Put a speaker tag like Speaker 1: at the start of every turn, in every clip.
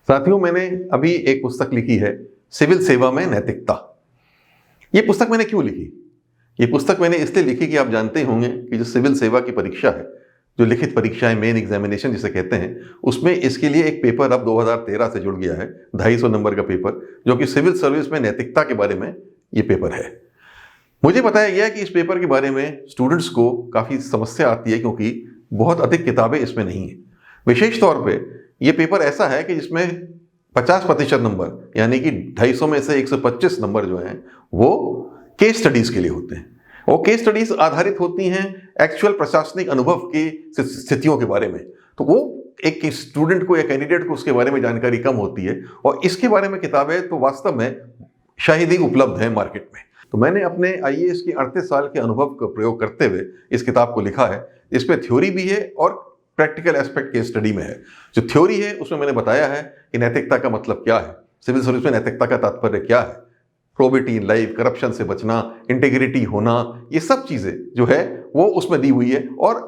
Speaker 1: साथियों, मैंने अभी एक पुस्तक लिखी है, सिविल सेवा में नैतिकता। ये पुस्तक मैंने क्यों लिखी? ये पुस्तक मैंने इसलिए लिखी कि आप जानते ही होंगे कि जो सिविल सेवा की परीक्षा है, जो लिखित परीक्षा है, मेन एग्जामिनेशन जिसे कहते हैं, उसमें इसके लिए एक पेपर अब 2013 से जुड़ गया है, 250 नंबर का पेपर, जो कि सिविल सर्विस में नैतिकता के बारे में ये पेपर है। मुझे बताया गया कि इस पेपर के बारे में स्टूडेंट्स को काफ़ी समस्या आती है, क्योंकि बहुत अधिक किताबें इसमें नहीं हैं। विशेष तौर पे ये पेपर ऐसा है कि जिसमें 50% नंबर, यानी कि 250 में से 125 नंबर जो हैं वो केस स्टडीज़ के लिए होते हैं। और केस स्टडीज़ आधारित होती हैं एक्चुअल प्रशासनिक अनुभव की स्थितियों के बारे में। तो वो एक स्टूडेंट को या कैंडिडेट को उसके बारे में जानकारी कम होती है, और इसके बारे में किताबें तो वास्तव में शायद ही उपलब्ध हैं मार्केट में। तो मैंने अपने IAS के 38 साल के अनुभव का प्रयोग करते हुए इस किताब को लिखा है। इस पर थ्योरी भी है और प्रैक्टिकल एस्पेक्ट केस स्टडी में है। जो थ्योरी है उसमें मैंने बताया है कि नैतिकता का मतलब क्या है, सिविल सर्विस में नैतिकता का तात्पर्य क्या है, प्रोबिटी इन लाइफ, करप्शन से बचना, इंटीग्रिटी होना, ये सब चीज़ें जो है वो उसमें दी हुई है। और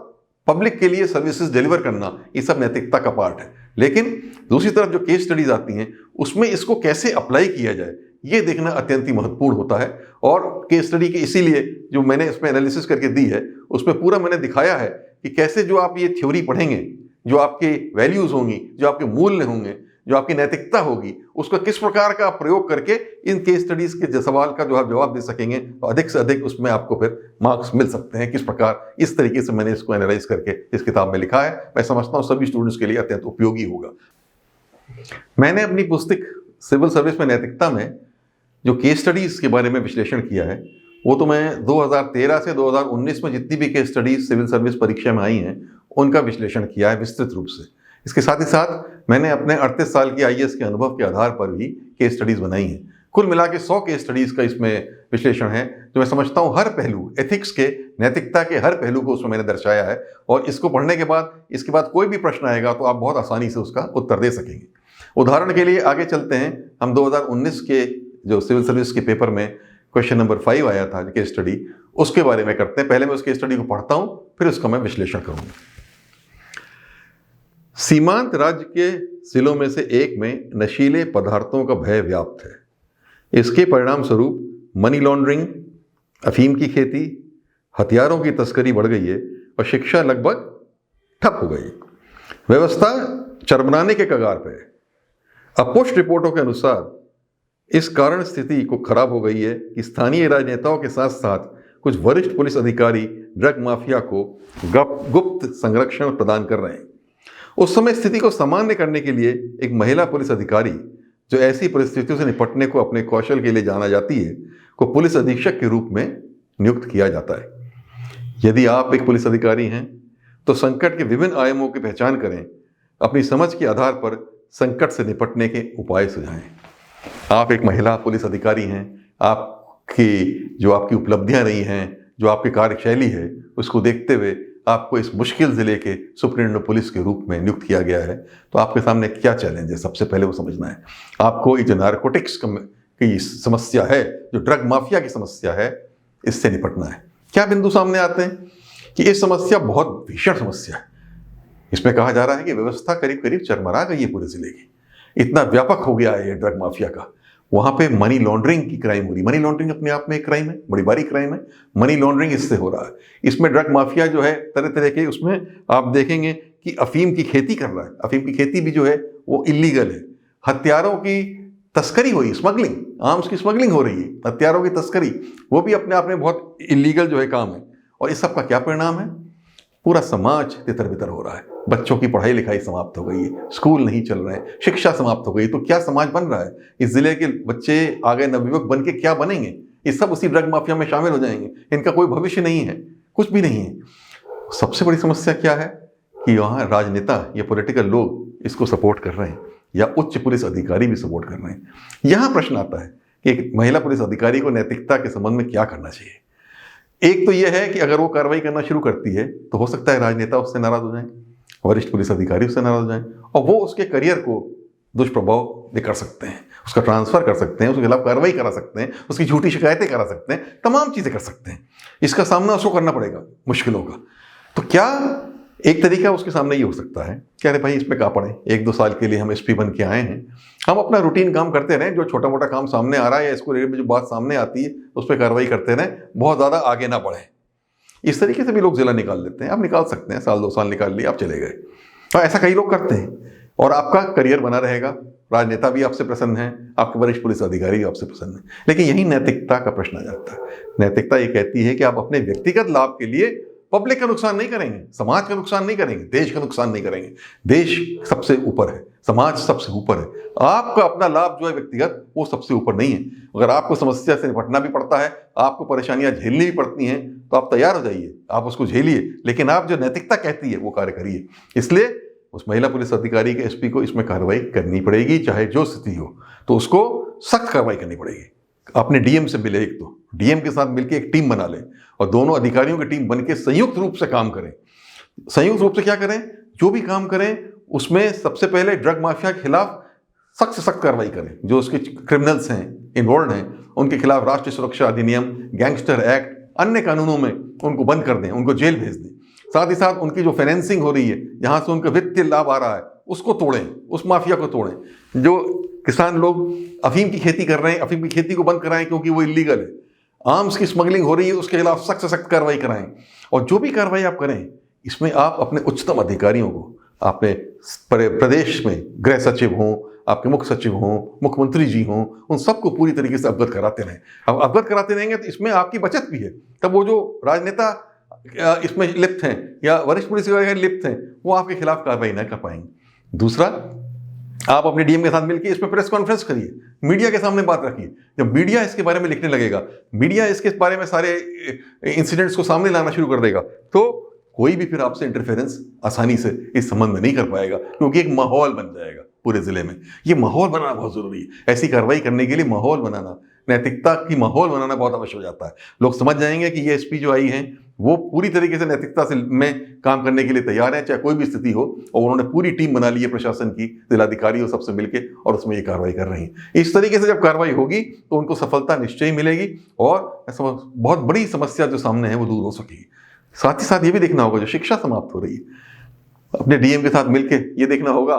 Speaker 1: पब्लिक के लिए सर्विसेज डिलीवर करना, ये सब नैतिकता का पार्ट है। लेकिन दूसरी तरफ जो केस स्टडीज आती हैं उसमें इसको कैसे अप्लाई किया जाए, ये देखना अत्यंत ही महत्वपूर्ण होता है। और केस स्टडी के इसीलिए जो मैंने इसमें एनालिसिस करके दी है, उसमें पूरा मैंने दिखाया है कि कैसे जो आप ये थ्योरी पढ़ेंगे, जो आपके वैल्यूज़ होंगी, जो आपके मूल्य होंगे, जो आपकी नैतिकता होगी, उसका किस प्रकार का प्रयोग करके इन केस स्टडीज़ के सवाल का जो आप जवाब दे सकेंगे, तो अधिक से अधिक उसमें आपको फिर मार्क्स मिल सकते हैं। किस प्रकार, इस तरीके से मैंने इसको एनालाइज करके इस किताब में लिखा है। मैं समझता हूँ सभी स्टूडेंट्स के लिए अत्यंत उपयोगी होगा। मैंने अपनी पुस्तक सिविल सर्विस में नैतिकता में जो केस स्टडीज़ के बारे में विश्लेषण किया है, वो तो मैं 2013 से 2019 में जितनी भी केस स्टडीज सिविल सर्विस परीक्षा में आई हैं उनका विश्लेषण किया है विस्तृत रूप से। इसके साथ ही साथ मैंने अपने 38 साल की IAS के अनुभव के आधार पर भी केस स्टडीज बनाई हैं। कुल मिला के 100 केस स्टडीज का इसमें विश्लेषण है, जो मैं समझता हूँ हर पहलू, एथिक्स के, नैतिकता के हर पहलू को उसमें मैंने दर्शाया है। और इसको पढ़ने के बाद, इसके बाद कोई भी प्रश्न आएगा तो आप बहुत आसानी से उसका उत्तर दे सकेंगे। उदाहरण के लिए आगे चलते हैं, हम 2019 के जो सिविल सर्विस के पेपर में क्वेश्चन नंबर 5 आया था केस स्टडी, उसके बारे में करते हैं। पहले मैं उस केस स्टडी को पढ़ता हूं, फिर उसका मैं विश्लेषण करूंगा। सीमांत राज्य के जिलों में से एक में नशीले पदार्थों का भय व्याप्त है। इसके परिणाम स्वरूप मनी लॉन्ड्रिंग, अफीम की खेती, हथियारों की तस्करी बढ़ गई है और शिक्षा लगभग ठप हो गई। व्यवस्था चरमराने के कगार पर है। अपुष्ट रिपोर्टों के अनुसार इस कारण स्थिति को खराब हो गई है कि स्थानीय राजनेताओं के साथ साथ कुछ वरिष्ठ पुलिस अधिकारी ड्रग माफिया को गुप्त संरक्षण प्रदान कर रहे हैं। उस समय स्थिति को सामान्य करने के लिए एक महिला पुलिस अधिकारी, जो ऐसी परिस्थितियों से निपटने को अपने कौशल के लिए जाना जाती है, को पुलिस अधीक्षक के रूप में नियुक्त किया जाता है। यदि आप एक पुलिस अधिकारी हैं तो संकट के विभिन्न आयामों की पहचान करें, अपनी समझ के आधार पर संकट से निपटने के उपाय सुझाएं। आप एक महिला पुलिस अधिकारी हैं, जो आपकी उपलब्धियां रही हैं, जो आपकी कार्यशैली है, उसको देखते हुए आपको इस मुश्किल ज़िले के सुप्रीटेंडेंट पुलिस के रूप में नियुक्त किया गया है। तो आपके सामने क्या चैलेंज है, सबसे पहले वो समझना है। आपको ये जो नारकोटिक्स की समस्या है, जो ड्रग माफिया की समस्या है, इससे निपटना है। क्या बिंदु सामने आते हैं कि ये समस्या बहुत भीषण समस्या है। इसमें कहा जा रहा है कि व्यवस्था करीब करीब चरमरा गई है पूरे ज़िले की। इतना व्यापक हो गया है ये ड्रग माफिया का। वहाँ पे मनी लॉन्ड्रिंग की क्राइम हो रही। मनी लॉन्ड्रिंग अपने आप में एक क्राइम है, बड़ी भारी क्राइम है। मनी लॉन्ड्रिंग इससे हो रहा है। इसमें ड्रग माफिया जो है तरह तरह के, उसमें आप देखेंगे कि अफीम की खेती कर रहा है। अफीम की खेती भी जो है वो इलीगल है। हथियारों की तस्करी हो रही, स्मगलिंग, आर्म्स की स्मगलिंग हो रही है, हथियारों की तस्करी, वो भी अपने आप में बहुत इलीगल जो है काम है। और इस सब का क्या परिणाम है? पूरा समाज तितर बितर हो रहा है। बच्चों की पढ़ाई लिखाई समाप्त हो गई है, स्कूल नहीं चल रहे हैं, शिक्षा समाप्त हो गई। तो क्या समाज बन रहा है? इस जिले के बच्चे आगे नवयुवक बन के क्या बनेंगे? ये सब उसी ड्रग माफिया में शामिल हो जाएंगे। इनका कोई भविष्य नहीं है, कुछ भी नहीं है। सबसे बड़ी समस्या क्या है कि वहाँ राजनेता या पॉलिटिकल लोग इसको सपोर्ट कर रहे हैं, या उच्च पुलिस अधिकारी भी सपोर्ट कर रहे हैं। यहाँ प्रश्न आता है कि एक महिला पुलिस अधिकारी को नैतिकता के संबंध में क्या करना चाहिए। एक तो यह है कि अगर वो कार्रवाई करना शुरू करती है तो हो सकता है राजनेता उससे नाराज हो जाएं, वरिष्ठ पुलिस अधिकारी उससे नाराज हो जाएं, और वो उसके करियर को दुष्प्रभाव भी कर सकते हैं, उसका ट्रांसफर कर सकते हैं, उसके खिलाफ कार्रवाई करा सकते हैं, उसकी झूठी शिकायतें करा सकते हैं, तमाम चीज़ें कर सकते हैं। इसका सामना उसको करना पड़ेगा मुश्किलों का। तो क्या एक तरीका उसके सामने ये हो सकता है कि अरे भाई इसमें क्या पड़े, 1-2 साल के लिए हम एसपी बन के आए हैं, हम अपना रूटीन काम करते रहें, जो छोटा मोटा काम सामने आ रहा है या इसको रिलेटेड में जो बात सामने आती है उस पर कार्रवाई करते रहें, बहुत ज़्यादा आगे ना बढ़ें। इस तरीके से भी लोग जिला निकाल लेते हैं। आप निकाल सकते हैं, 1-2 साल निकाल लिए, आप चले गए। तो ऐसा कई लोग करते हैं और आपका करियर बना रहेगा, राजनेता भी आपसे प्रसन्न हैं, आपके वरिष्ठ पुलिस अधिकारी भी आपसे प्रसन्न हैं। लेकिन यही नैतिकता का प्रश्न आ जाता है। नैतिकता ये कहती है कि आप अपने व्यक्तिगत लाभ के लिए पब्लिक का नुकसान नहीं करेंगे, समाज का नुकसान नहीं करेंगे, देश का नुकसान नहीं करेंगे। देश सबसे ऊपर है, समाज सबसे ऊपर है, आपका अपना लाभ जो है व्यक्तिगत वो सबसे ऊपर नहीं है। अगर आपको समस्या से निपटना भी पड़ता है, आपको परेशानियां झेलनी भी पड़ती हैं, तो आप तैयार हो जाइए, आप उसको झेलिए, लेकिन आप जो नैतिकता कहती है वो कार्य करिए। इसलिए उस महिला पुलिस अधिकारी के एसपी को इसमें कार्रवाई करनी पड़ेगी, चाहे जो स्थिति हो, तो उसको सख्त कार्रवाई करनी पड़ेगी। अपने डीएम से मिले, एक तो डीएम के साथ मिलकर एक टीम बना लें और दोनों अधिकारियों की टीम बनके संयुक्त रूप से काम करें। संयुक्त रूप से क्या करें, जो भी काम करें उसमें सबसे पहले ड्रग माफिया के खिलाफ सख्त से सख्त कार्रवाई करें। जो उसके क्रिमिनल्स हैं, इन्वॉल्व हैं, उनके खिलाफ राष्ट्रीय सुरक्षा अधिनियम, गैंगस्टर एक्ट, अन्य कानूनों में उनको बंद कर दें, उनको जेल भेज दें। साथ ही साथ उनकी जो फाइनेंसिंग हो रही है, जहां से उनका वित्तीय लाभ आ रहा है, उसको तोड़ें, उस माफिया को तोड़ें। जो किसान लोग अफीम की खेती कर रहे हैं, अफीम की खेती को बंद कराएं क्योंकि वो इलीगल है। आर्म्स की स्मगलिंग हो रही है, उसके खिलाफ सख्त से सख्त कार्रवाई कराएं। और जो भी कार्रवाई आप करें, इसमें आप अपने उच्चतम अधिकारियों को, अपने प्रदेश में गृह सचिव हों, आपके मुख्य सचिव हों, मुख्यमंत्री जी हों, उन सबको पूरी तरीके से अवगत कराते रहें। अब अवगत कराते रहेंगे तो इसमें आपकी बचत भी है। तब वो जो राजनेता इसमें लिप्त हैं या वरिष्ठ पुलिस अधिकारी लिप्त हैं, वो आपके खिलाफ कार्रवाई न कर पाएंगे। दूसरा, आप अपने डीएम के साथ मिलकर इसमें प्रेस कॉन्फ्रेंस करिए, मीडिया के सामने बात रखिए। जब मीडिया इसके बारे में लिखने लगेगा, मीडिया इसके बारे में सारे इंसिडेंट्स को सामने लाना शुरू कर देगा, तो कोई भी फिर आपसे इंटरफेरेंस आसानी से इस संबंध में नहीं कर पाएगा, क्योंकि एक माहौल बन जाएगा पूरे जिले में। ये माहौल बनाना बहुत जरूरी है। ऐसी कार्रवाई करने के लिए माहौल बनाना, नैतिकता की माहौल बनाना बहुत आवश्यक हो जाता है। लोग समझ जाएंगे कि ये एसपी जो आई हैं वो पूरी तरीके से नैतिकता से में काम करने के लिए तैयार है, चाहे कोई भी स्थिति हो, और उन्होंने पूरी टीम बना ली है प्रशासन की, जिलाधिकारी और सबसे मिलके, और उसमें ये कार्रवाई कर रही हैं। इस तरीके से जब कार्रवाई होगी तो उनको सफलता निश्चय ही मिलेगी और बहुत बड़ी समस्या जो सामने है वो दूर हो सकेगी। साथ ही साथ ये भी देखना होगा, जो शिक्षा समाप्त हो रही है, अपने डीएम के साथ मिलके ये देखना होगा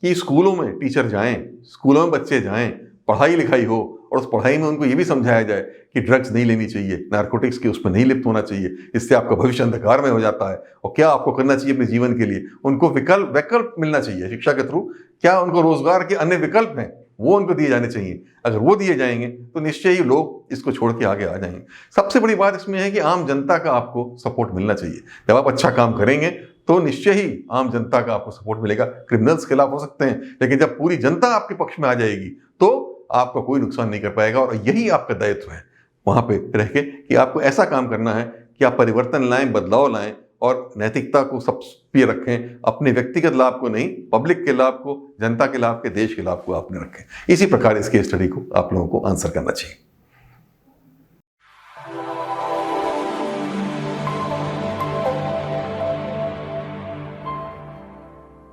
Speaker 1: कि स्कूलों में टीचर जाएं, स्कूलों में बच्चे जाएं, पढ़ाई लिखाई हो, और उस पढ़ाई में उनको ये भी समझाया जाए कि ड्रग्स नहीं लेनी चाहिए, नारकोटिक्स की उसमें नहीं लिप्त होना चाहिए, इससे आपका भविष्य अंधकार में हो जाता है, और क्या आपको करना चाहिए अपने जीवन के लिए। उनको वैकल्प मिलना चाहिए शिक्षा के थ्रू। क्या उनको रोजगार के अन्य विकल्प हैं, वो उनको दिए जाने चाहिए। अगर वो दिए जाएंगे तो निश्चय ही लोग इसको छोड़ के आगे आ जाएंगे। सबसे बड़ी बात इसमें है कि आम जनता का आपको सपोर्ट मिलना चाहिए। जब आप अच्छा काम करेंगे तो निश्चय ही आम जनता का आपको सपोर्ट मिलेगा। क्रिमिनल्स खिलाफ हो सकते हैं, लेकिन जब पूरी जनता आपके पक्ष में आ जाएगी तो आपका कोई नुकसान नहीं कर पाएगा। और यही आपका दायित्व है वहां पे रह के, कि आपको ऐसा काम करना है कि आप परिवर्तन लाएं, बदलाव लाएं, और नैतिकता को सब पे रखें। अपने व्यक्तिगत लाभ को नहीं, पब्लिक के लाभ को, जनता के लाभ के, देश के लाभ को आपने रखें। इसी प्रकार इस केस स्टडी को आप लोगों को आंसर करना चाहिए।